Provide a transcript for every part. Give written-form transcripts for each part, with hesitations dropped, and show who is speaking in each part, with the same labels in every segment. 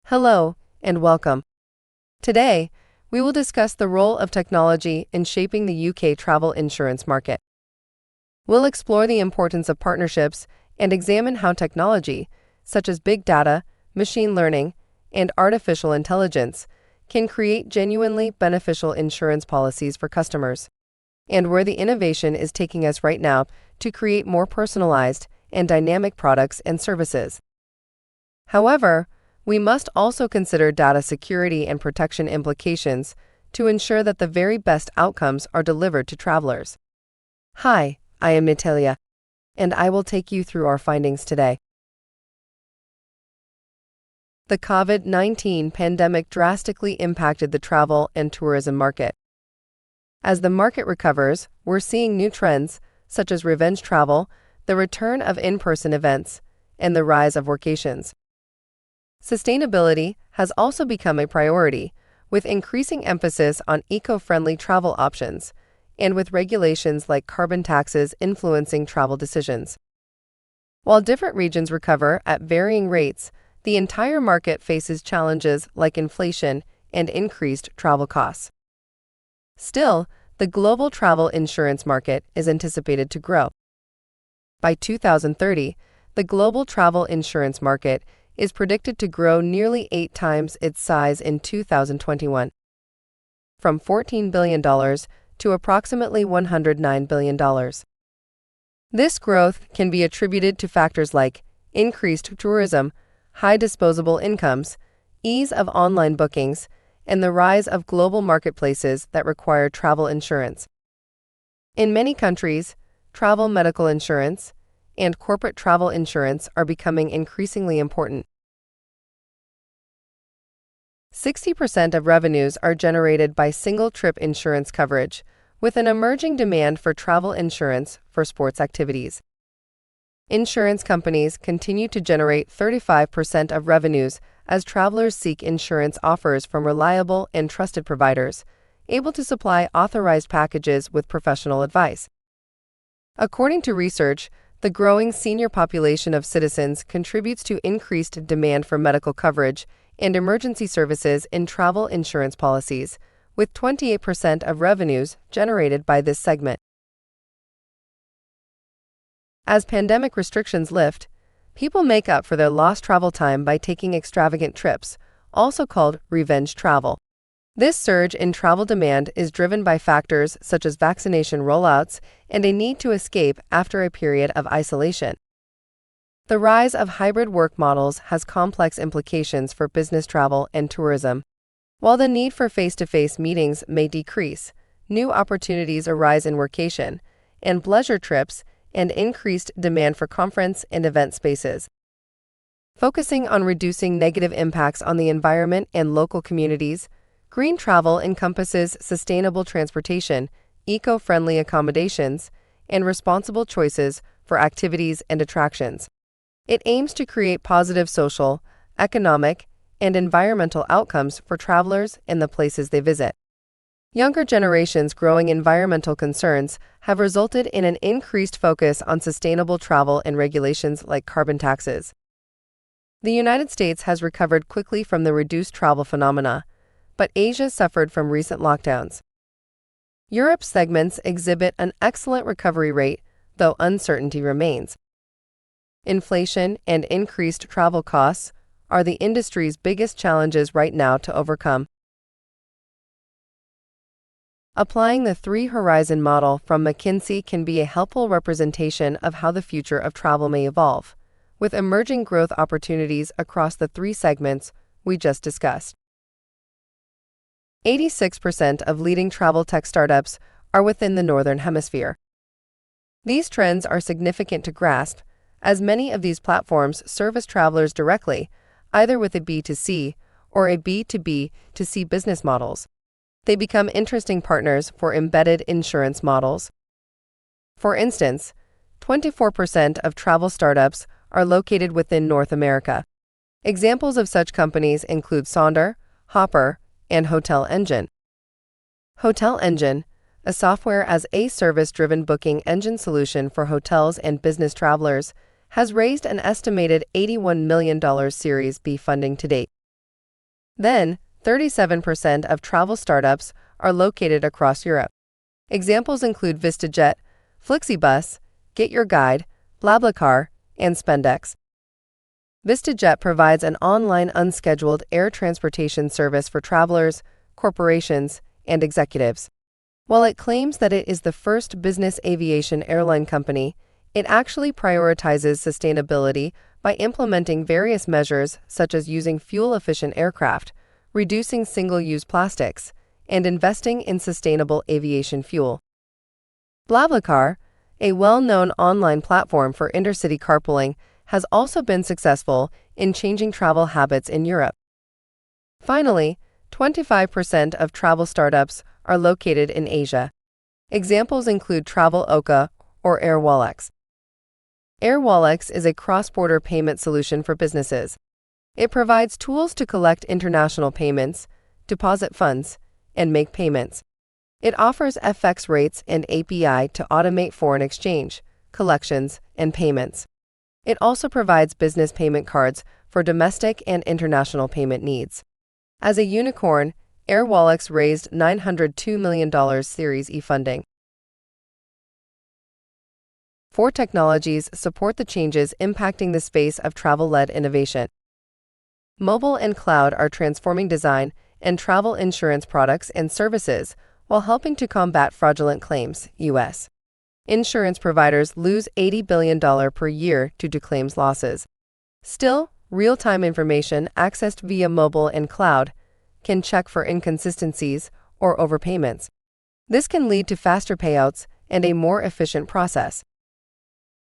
Speaker 1: Hello, and welcome. Today, we will discuss the role of technology in shaping the UK travel insurance market. We'll explore the importance of partnerships and examine how technology, such as big data, machine learning, and artificial intelligence, can create genuinely beneficial insurance policies for customers, and where the innovation is taking us right now to create more personalized and dynamic products and services. However, we must also consider data security and protection implications to ensure that the very best outcomes are delivered to travelers. Hi, I am Natalia, and I will take you through our findings today. The COVID-19 pandemic drastically impacted the travel and tourism market. As the market recovers, we're seeing new trends such as revenge travel, the return of in-person events, and the rise of workations. Sustainability has also become a priority, with increasing emphasis on eco-friendly travel options, and with regulations like carbon taxes influencing travel decisions. While different regions recover at varying rates, the entire market faces challenges like inflation and increased travel costs. Still, the global travel insurance market is anticipated to grow. By 2030, the global travel insurance market is predicted to grow nearly 8 times its size in 2021, from $14 billion to approximately $109 billion. This growth can be attributed to factors like increased tourism, high disposable incomes, ease of online bookings, and the rise of global marketplaces that require travel insurance. In many countries, travel medical insurance and corporate travel insurance are becoming increasingly important. 60% of revenues are generated by single-trip insurance coverage, with an emerging demand for travel insurance for sports activities. Insurance companies continue to generate 35% of revenues as travelers seek insurance offers from reliable and trusted providers, able to supply authorized packages with professional advice. According to research, the growing senior population of citizens contributes to increased demand for medical coverage and emergency services in travel insurance policies, with 28% of revenues generated by this segment. As pandemic restrictions lift, people make up for their lost travel time by taking extravagant trips, also called revenge travel. This surge in travel demand is driven by factors such as vaccination rollouts and a need to escape after a period of isolation. The rise of hybrid work models has complex implications for business travel and tourism. While the need for face-to-face meetings may decrease, new opportunities arise in workation and leisure trips and increased demand for conference and event spaces. Focusing on reducing negative impacts on the environment and local communities, green travel encompasses sustainable transportation, eco-friendly accommodations, and responsible choices for activities and attractions. It aims to create positive social, economic, and environmental outcomes for travelers and the places they visit. Younger generations' growing environmental concerns have resulted in an increased focus on sustainable travel and regulations like carbon taxes. The United States has recovered quickly from the reduced travel phenomena, but Asia suffered from recent lockdowns. Europe's segments exhibit an excellent recovery rate, though uncertainty remains. Inflation and increased travel costs are the industry's biggest challenges right now to overcome. Applying the three-horizon model from McKinsey can be a helpful representation of how the future of travel may evolve, with emerging growth opportunities across the three segments we just discussed. 86% of leading travel tech startups are within the Northern Hemisphere. These trends are significant to grasp, as many of these platforms service travelers directly, either with a B2C or a B2B2C business models. They become interesting partners for embedded insurance models. For instance, 24% of travel startups are located within North America. Examples of such companies include Sonder, Hopper, and Hotel Engine. Hotel Engine, a software-as-a-service-driven booking engine solution for hotels and business travelers, has raised an estimated $81 million Series B funding to date. Then, 37% of travel startups are located across Europe. Examples include VistaJet, Flixibus, Get Your Guide, BlaBlaCar, and Spendex. VistaJet provides an online unscheduled air transportation service for travelers, corporations, and executives. While it claims that it is the first business aviation airline company, it actually prioritizes sustainability by implementing various measures such as using fuel-efficient aircraft, reducing single-use plastics, and investing in sustainable aviation fuel. BlaBlaCar, a well-known online platform for intercity carpooling, has also been successful in changing travel habits in Europe. Finally, 25% of travel startups are located in Asia. Examples include Traveloka or AirWallex. AirWallex is a cross-border payment solution for businesses. It provides tools to collect international payments, deposit funds, and make payments. It offers FX rates and API to automate foreign exchange, collections, and payments. It also provides business payment cards for domestic and international payment needs. As a unicorn, AirWallex raised $902 million Series E funding. 4 technologies support the changes impacting the space of travel-led innovation. Mobile and cloud are transforming design and travel insurance products and services while helping to combat fraudulent claims, U.S. Insurance providers lose $80 billion per year due to claims losses. Still, real-time information accessed via mobile and cloud can check for inconsistencies or overpayments. This can lead to faster payouts and a more efficient process.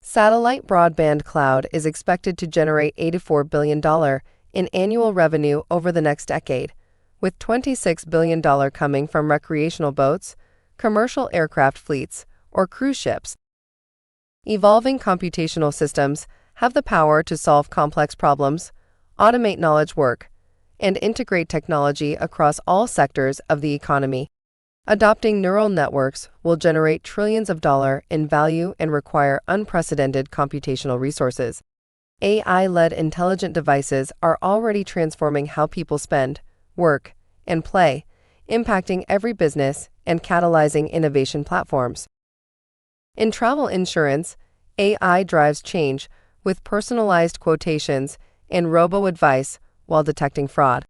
Speaker 1: Satellite broadband cloud is expected to generate $84 billion in annual revenue over the next decade, with $26 billion coming from recreational boats, commercial aircraft fleets, or cruise ships. Evolving computational systems have the power to solve complex problems, automate knowledge work, and integrate technology across all sectors of the economy. Adopting neural networks will generate trillions of dollars in value and require unprecedented computational resources. AI-led intelligent devices are already transforming how people spend, work, and play, impacting every business and catalyzing innovation platforms. In travel insurance, AI drives change with personalized quotations and robo-advice while detecting fraud.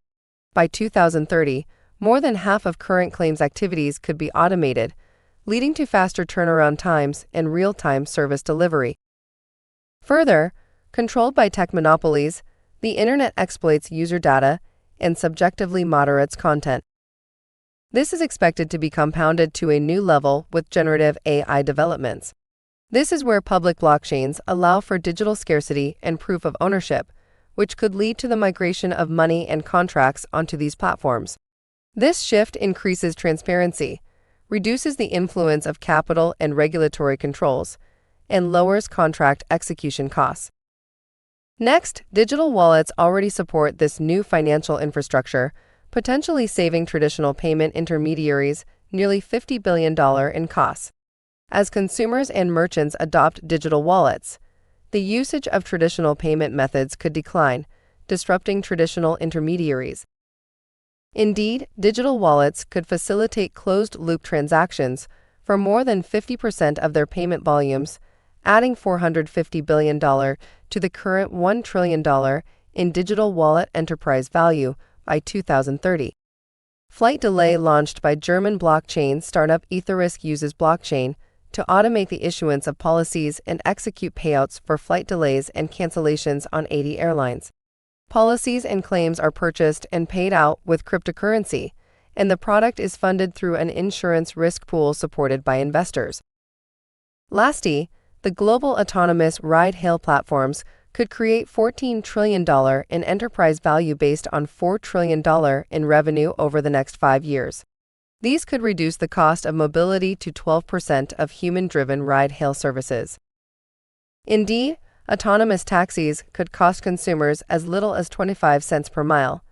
Speaker 1: By 2030, more than half of current claims activities could be automated, leading to faster turnaround times and real-time service delivery. Further, controlled by tech monopolies, the internet exploits user data and subjectively moderates content. This is expected to be compounded to a new level with generative AI developments. This is where public blockchains allow for digital scarcity and proof of ownership, which could lead to the migration of money and contracts onto these platforms. This shift increases transparency, reduces the influence of capital and regulatory controls, and lowers contract execution costs. Next, digital wallets already support this new financial infrastructure, potentially saving traditional payment intermediaries nearly $50 billion in costs. As consumers and merchants adopt digital wallets, the usage of traditional payment methods could decline, disrupting traditional intermediaries. Indeed, digital wallets could facilitate closed-loop transactions for more than 50% of their payment volumes, adding $450 billion to the current $1 trillion in digital wallet enterprise value by 2030. Flight Delay, launched by German blockchain startup Etherisk, uses blockchain to automate the issuance of policies and execute payouts for flight delays and cancellations on 80 airlines. Policies and claims are purchased and paid out with cryptocurrency, and the product is funded through an insurance risk pool supported by investors. Lastly, the global autonomous ride-hail platforms could create $14 trillion in enterprise value based on $4 trillion in revenue over the next 5 years. These could reduce the cost of mobility to 12% of human-driven ride-hail services. Indeed, autonomous taxis could cost consumers as little as 25 cents per mile,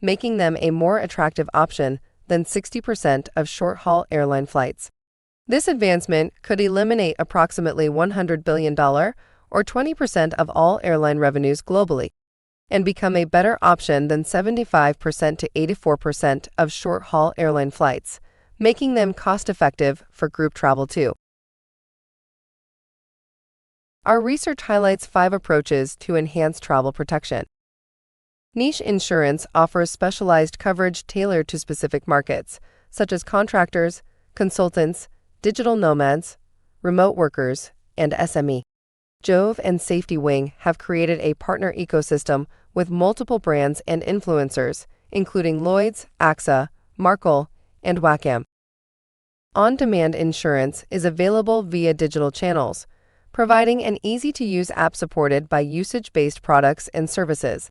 Speaker 1: making them a more attractive option than 60% of short-haul airline flights. This advancement could eliminate approximately $100 billion or 20% of all airline revenues globally. and become a better option than 75% to 84% of short-haul airline flights, making them cost-effective for group travel too. Our research highlights 5 approaches to enhance travel protection. Niche insurance offers specialized coverage tailored to specific markets, such as contractors, consultants, digital nomads, remote workers, and SME. Jove and Safety Wing have created a partner ecosystem with multiple brands and influencers, including Lloyd's, AXA, Markel, and Wacom. On-demand insurance is available via digital channels, providing an easy-to-use app supported by usage-based products and services.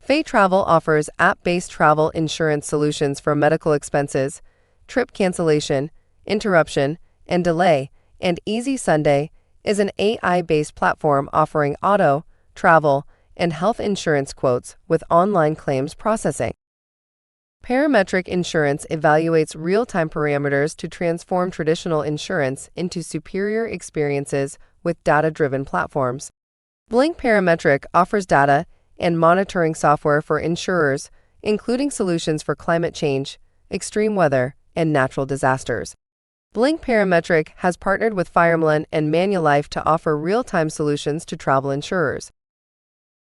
Speaker 1: Fay Travel offers app-based travel insurance solutions for medical expenses, trip cancellation, interruption, and delay, and Easy Sunday is an AI-based platform offering auto, travel, and health insurance quotes with online claims processing. Parametric Insurance evaluates real-time parameters to transform traditional insurance into superior experiences with data-driven platforms. Blink Parametric offers data and monitoring software for insurers, including solutions for climate change, extreme weather, and natural disasters. Blink Parametric has partnered with Fireman and Manulife to offer real-time solutions to travel insurers.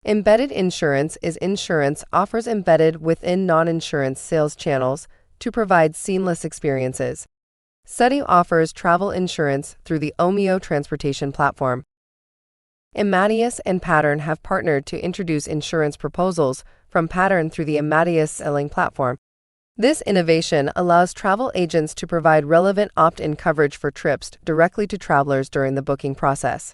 Speaker 1: Embedded insurance is insurance offers embedded within non-insurance sales channels to provide seamless experiences. SETI offers travel insurance through the Omio transportation platform. Amadeus and Pattern have partnered to introduce insurance proposals from Pattern through the Amadeus selling platform. This innovation allows travel agents to provide relevant opt-in coverage for trips directly to travelers during the booking process.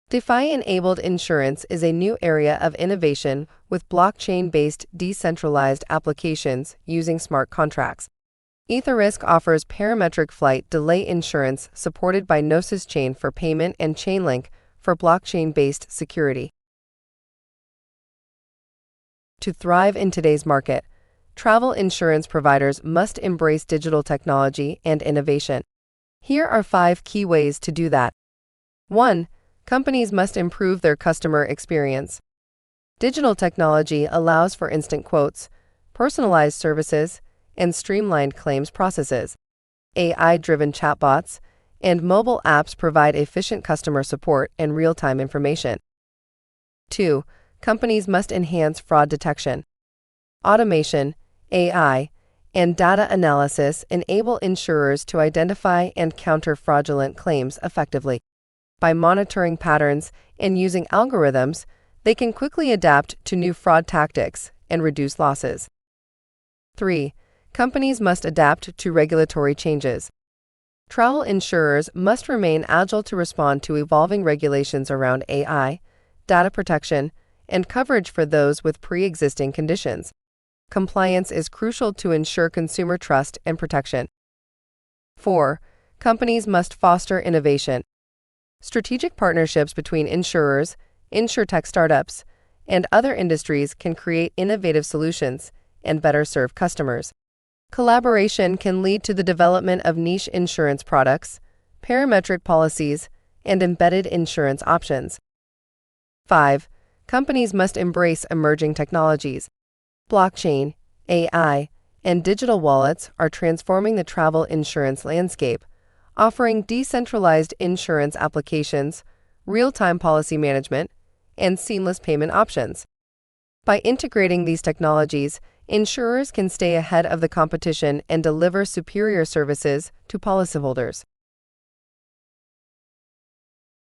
Speaker 1: DeFi-enabled insurance is a new area of innovation with blockchain-based decentralized applications using smart contracts. EtherRisk offers parametric flight delay insurance supported by Gnosis Chain for payment and Chainlink for blockchain-based security. To thrive in today's market, travel insurance providers must embrace digital technology and innovation. Here are 5 key ways to do that. 1. Companies must improve their customer experience. Digital technology allows for instant quotes, personalized services, and streamlined claims processes. AI-driven chatbots and mobile apps provide efficient customer support and real-time information. 2. Companies must enhance fraud detection. Automation, AI, and data analysis enable insurers to identify and counter fraudulent claims effectively. By monitoring patterns and using algorithms, they can quickly adapt to new fraud tactics and reduce losses. 3. Companies must adapt to regulatory changes. Travel insurers must remain agile to respond to evolving regulations around AI, data protection, and coverage for those with pre-existing conditions. Compliance is crucial to ensure consumer trust and protection. 4. Companies must foster innovation. Strategic partnerships between insurers, insurtech startups, and other industries can create innovative solutions and better serve customers. Collaboration can lead to the development of niche insurance products, parametric policies, and embedded insurance options. 5. Companies must embrace emerging technologies. Blockchain, AI, and digital wallets are transforming the travel insurance landscape, offering decentralized insurance applications, real-time policy management, and seamless payment options. By integrating these technologies, insurers can stay ahead of the competition and deliver superior services to policyholders.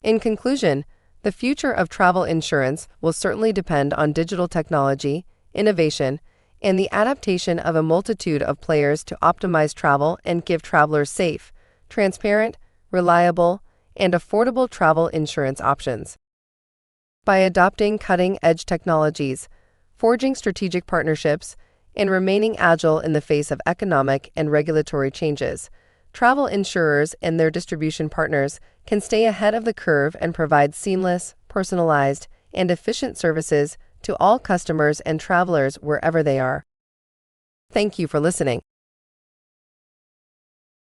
Speaker 1: In conclusion, the future of travel insurance will certainly depend on digital technology, innovation, and the adaptation of a multitude of players to optimize travel and give travelers safe, transparent, reliable, and affordable travel insurance options. By adopting cutting-edge technologies, forging strategic partnerships, and remaining agile in the face of economic and regulatory changes, travel insurers and their distribution partners can stay ahead of the curve and provide seamless, personalized, and efficient services to all customers and travelers wherever they are. Thank you for listening.